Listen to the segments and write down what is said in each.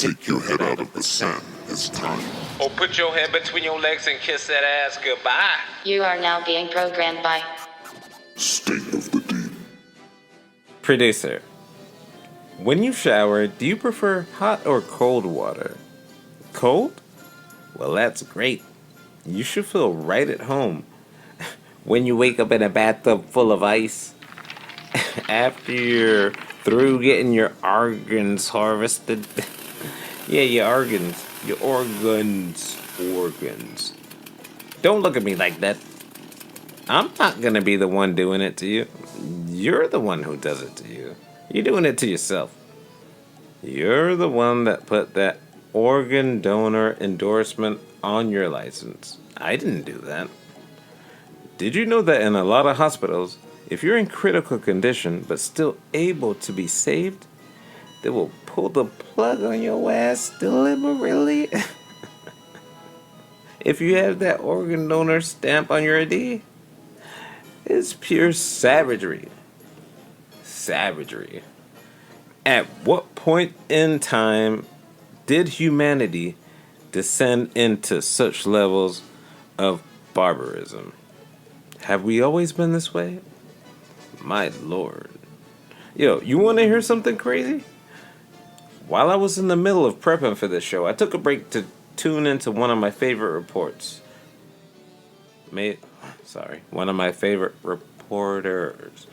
Take your head out of the sand. It's time. Or put your head between your legs and kiss that ass goodbye. You are now being programmed by State of the Deep. Producer, when you shower, do you prefer hot or cold water? Cold? Well, that's great. You should feel right at home when you wake up in a bathtub full of ice after you're through getting your organs harvested. Yeah, your organs. Your organs. Organs. Don't look at me like that. I'm not gonna be the one doing it to you. You're the one who does it to you. You're doing it to yourself. You're the one that put that organ donor endorsement on your license. I didn't do that. Did you know that in a lot of hospitals, if you're in critical condition but still able to be saved, they will pull the plug on your ass deliberately? If you have that organ donor stamp on your ID, it's pure savagery. Savagery. At what point in time did humanity descend into such levels of barbarism? Have we always been this way? My lord. Yo, you want to hear something crazy? While I was in the middle of prepping for this show, I took a break to tune into one of my favorite reports. One of my favorite reporters,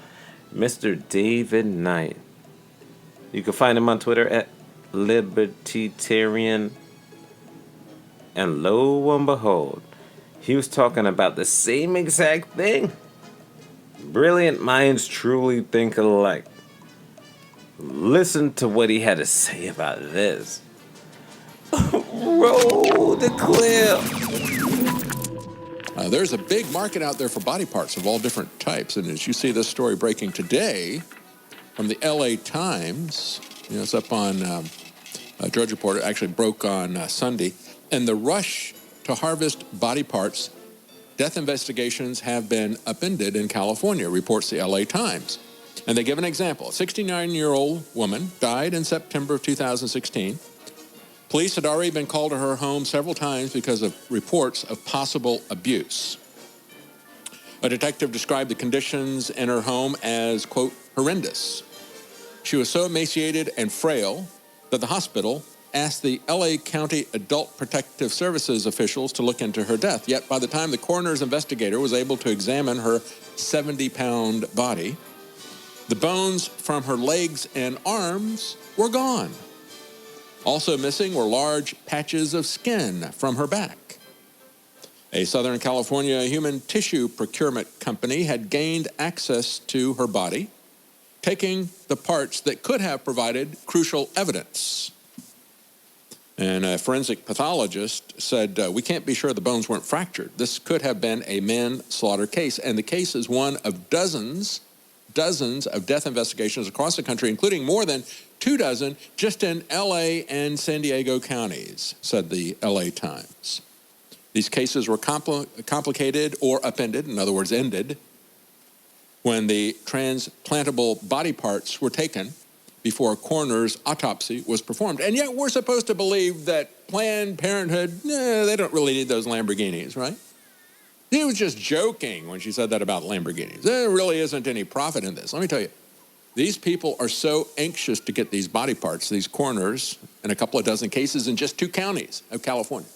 Mr. David Knight. You can find him on Twitter at Libertitarian. And lo and behold, he was talking about the same exact thing. Brilliant minds truly think alike. Listen to what he had to say about this. Roll the clip. There's a big market out there for body parts of all different types. And as you see this story breaking today from the LA Times, it's up on Drudge Report. It actually broke on Sunday. And the rush to harvest body parts, death investigations have been upended in California, reports the LA Times. And they give an example. A 69-year-old woman died in September of 2016. Police had already been called to her home several times because of reports of possible abuse. A detective described the conditions in her home as, quote, horrendous. She was so emaciated and frail that the hospital asked the LA County Adult Protective Services officials to look into her death. Yet by the time the coroner's investigator was able to examine her 70-pound body, the bones from her legs and arms were gone. Also missing were large patches of skin from her back. A Southern California human tissue procurement company had gained access to her body, taking the parts that could have provided crucial evidence. And a forensic pathologist said, we can't be sure the bones weren't fractured. This could have been a manslaughter case, and the case is one of dozens of death investigations across the country, including more than 24 just in LA and San Diego counties, said the LA Times. These cases were complicated or upended, in other words, ended, when the transplantable body parts were taken before a coroner's autopsy was performed. And yet we're supposed to believe that Planned Parenthood, they don't really need those Lamborghinis, right? She was just joking when she said that about Lamborghinis. There really isn't any profit in this. Let me tell you, these people are so anxious to get these body parts, these coroners, in a couple of dozen cases in just 2 counties of California.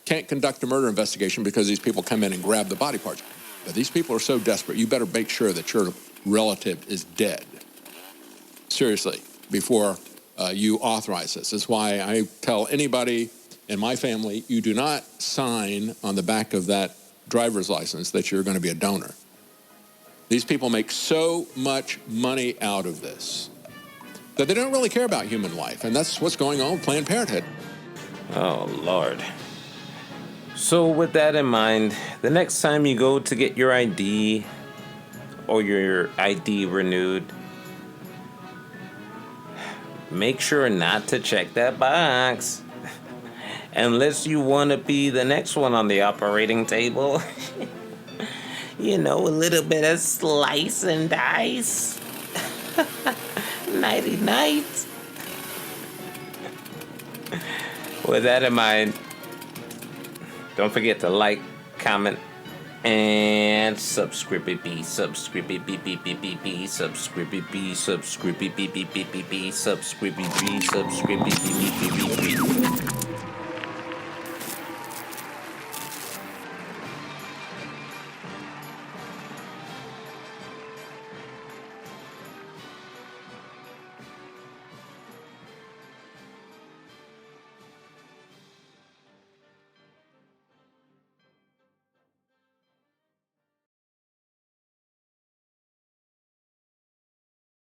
Can't conduct a murder investigation because these people come in and grab the body parts. But these people are so desperate, you better make sure that your relative is dead. Seriously, before you authorize this. That's why I tell anybody in my family, you do not sign on the back of that driver's license that you're going to be a donor. These people make so much money out of this that they don't really care about human life. And that's what's going on with Planned Parenthood. Oh, Lord. So with that in mind, the next time you go to get your ID or your ID renewed, make sure not to check that box. Unless you want to be the next one on the operating table. A little bit of slice and dice. Nighty night. With that in mind, don't forget to like, comment, and subscribe. Subscribe. Subscribe.